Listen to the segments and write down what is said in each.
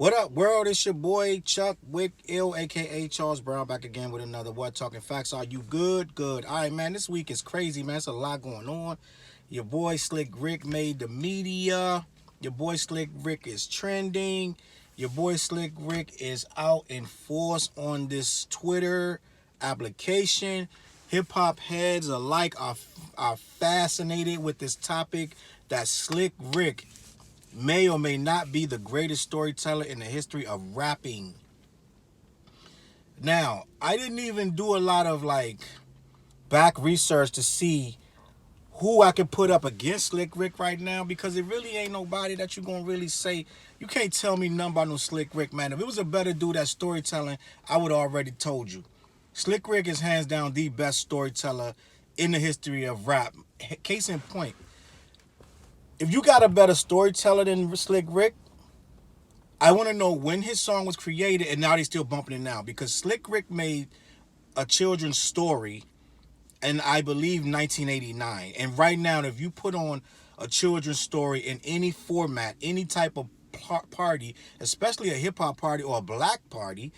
What up, world? It's your boy Chuck Wick Ill, aka Charles Brown, back again with another What Talking Facts. Are you good? Good. All right, man. This week is crazy, man. It's a lot going on. Your boy Slick Rick made the media. Your boy Slick Rick is trending. Your boy Slick Rick is out in force on this Twitter application. Hip hop heads alike are fascinated with this topic that Slick Rick may or may not be the greatest storyteller in the history of rapping. Now, I didn't even do a lot of back research to see who I could put up against Slick Rick right now because it really ain't nobody that you gonna really say. You can't tell me nothing about no Slick Rick, man. If it was a better dude at storytelling, I would already told you. Slick Rick is hands down the best storyteller in the history of rap. Case in point, if you got a better storyteller than Slick Rick, I want to know when his song was created and now they still bumping it now because Slick Rick made a children's story in I believe 1989. And right now, if you put on a children's story in any format, any type of party, especially a hip hop party or a black party,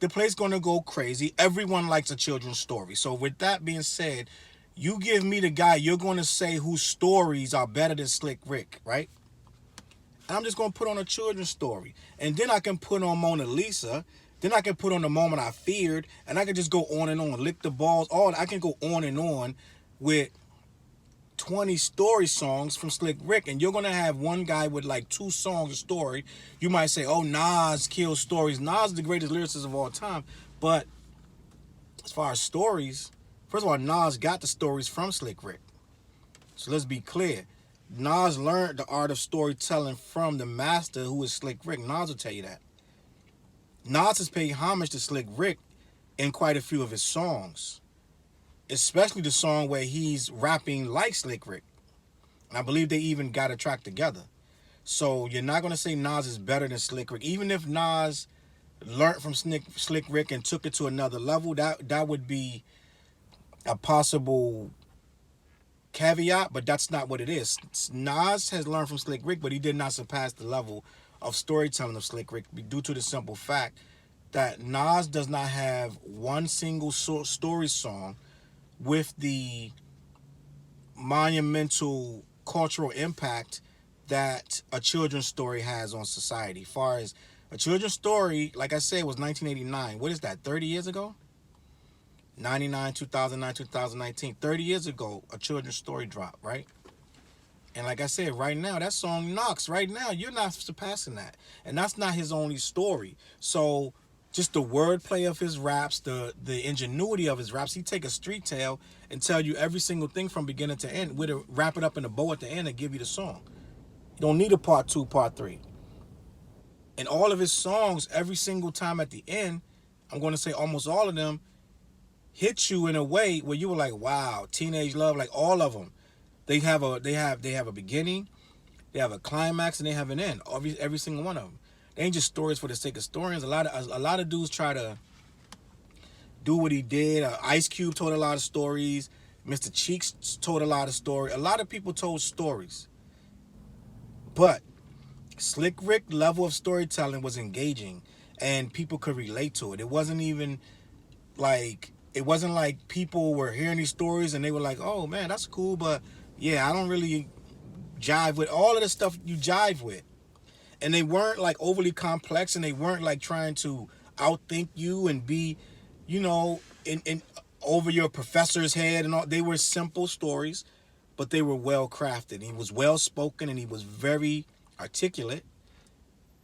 the place gonna go crazy. Everyone likes a children's story. So with that being said, you give me the guy you're gonna say whose stories are better than Slick Rick, right? I'm just gonna put on a children's story, and then I can put on Mona Lisa. Then I can put on The Moment I Feared, and I can just go on and on, lick the balls. All I can go on and on with 20 story songs from Slick Rick, and you're gonna have one guy with like two songs a story. You might say, "Oh, Nas kills stories." Nas is the greatest lyricist of all time, but as far as stories, first of all, Nas got the stories from Slick Rick. So let's be clear. Nas learned the art of storytelling from the master who is Slick Rick. Nas will tell you that. Nas has paid homage to Slick Rick in quite a few of his songs, especially the song where he's rapping like Slick Rick. And I believe they even got a track together. So you're not going to say Nas is better than Slick Rick. Even if Nas learned from Slick Rick and took it to another level, that would be a possible caveat, but that's not what it is. Nas has learned from Slick Rick, but he did not surpass the level of storytelling of Slick Rick due to the simple fact that Nas does not have one single story song with the monumental cultural impact that a children's story has on society. Far as a children's story, like I said, was 1989. What is that, 30 years ago? 99, 2009, 2019. 30 years ago, a children's story dropped, right? And like I said, right now, that song knocks. Right now, you're not surpassing that. And that's not his only story. So just the wordplay of his raps, the ingenuity of his raps, he take a street tale and tell you every single thing from beginning to end. With a wrap it up in a bow at the end and give you the song. You don't need a part two, part three. And all of his songs, every single time at the end, I'm going to say almost all of them, hit you in a way where you were like, wow, Teenage Love, like all of them. They have a beginning, they have a climax, and they have an end. Every single one of them. They ain't just stories for the sake of stories. A lot of dudes try to do what he did. Ice Cube told a lot of stories. Mr. Cheeks told a lot of stories. A lot of people told stories. But Slick Rick level of storytelling was engaging, and people could relate to it. It wasn't like people were hearing these stories and they were like, "Oh man, that's cool," but yeah, I don't really jive with all of the stuff you jive with. And they weren't like overly complex, and they weren't like trying to outthink you and be, in over your professor's head and all. They were simple stories, but they were well crafted. He was well spoken and he was very articulate.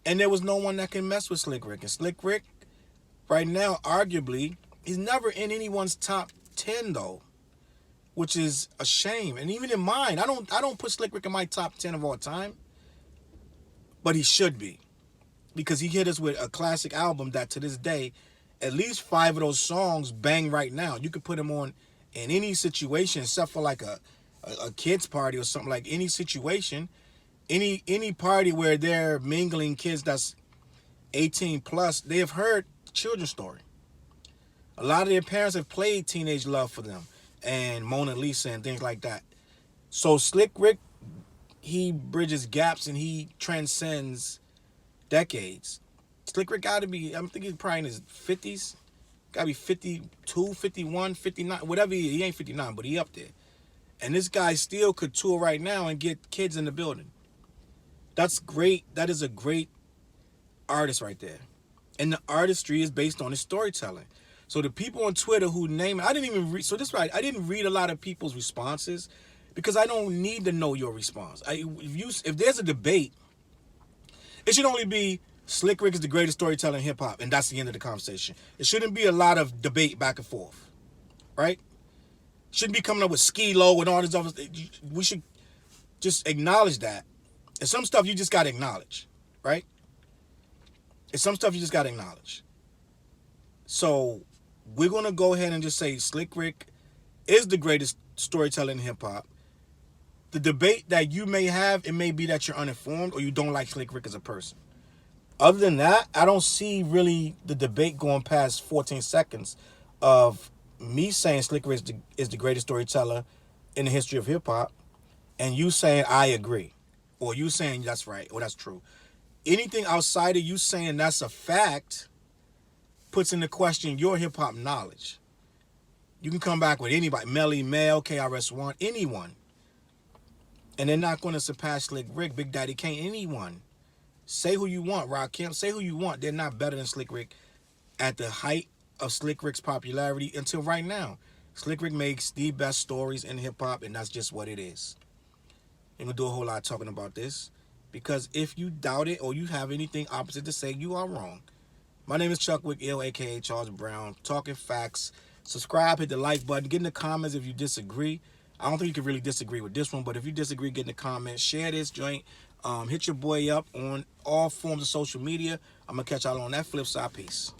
And there was no one that can mess with Slick Rick. And Slick Rick, right now, arguably, he's never in anyone's top 10 though, which is a shame. And even in mine, I don't put Slick Rick in my top 10 of all time, but he should be, because he hit us with a classic album that to this day, at least 5 of those songs bang right now. You could put him on in any situation except for like a kid's party or something, like any situation, any party where they're mingling kids that's 18 plus, they have heard Children's Story. A lot of their parents have played Teenage Love for them and Mona Lisa and things like that. So Slick Rick, he bridges gaps and he transcends decades. Slick Rick got to be, I'm thinking he's probably in his 50s. Got to be 52, 51, 59, whatever he ain't 59, but he up there. And this guy still could tour right now and get kids in the building. That's great. That is a great artist right there. And the artistry is based on his storytelling. So the people on Twitter who name it, I didn't even read, so this right, I didn't read a lot of people's responses because I don't need to know your response. If there's a debate, it should only be Slick Rick is the greatest storyteller in hip hop, and that's the end of the conversation. It shouldn't be a lot of debate back and forth, right? Shouldn't be coming up with Skee-Lo and all this other. We should just acknowledge that. And some stuff you just got to acknowledge, right? And some stuff you just got to acknowledge. So we're going to go ahead and just say Slick Rick is the greatest storyteller in hip hop. The debate that you may have, it may be that you're uninformed or you don't like Slick Rick as a person. Other than that, I don't see really the debate going past 14 seconds of me saying Slick Rick is the greatest storyteller in the history of hip hop, and you saying I agree, or you saying that's right, or that's true. Anything outside of you saying that's a fact puts into question your hip hop knowledge. You can come back with anybody, Melly Mel, KRS-One, anyone, and they're not going to surpass Slick Rick, Big Daddy Kane, anyone. Say who you want, Rakim. Say who you want. They're not better than Slick Rick at the height of Slick Rick's popularity until right now. Slick Rick makes the best stories in hip-hop, and that's just what it is. I'm going to do a whole lot talking about this, because if you doubt it or you have anything opposite to say, you are wrong. My name is Chuck Wick Ill, a.k.a. Charles Brown, talking facts. Subscribe, hit the like button, get in the comments if you disagree. I don't think you can really disagree with this one, but if you disagree, get in the comments. Share this joint. Hit your boy up on all forms of social media. I'm going to catch y'all on that flip side. Peace.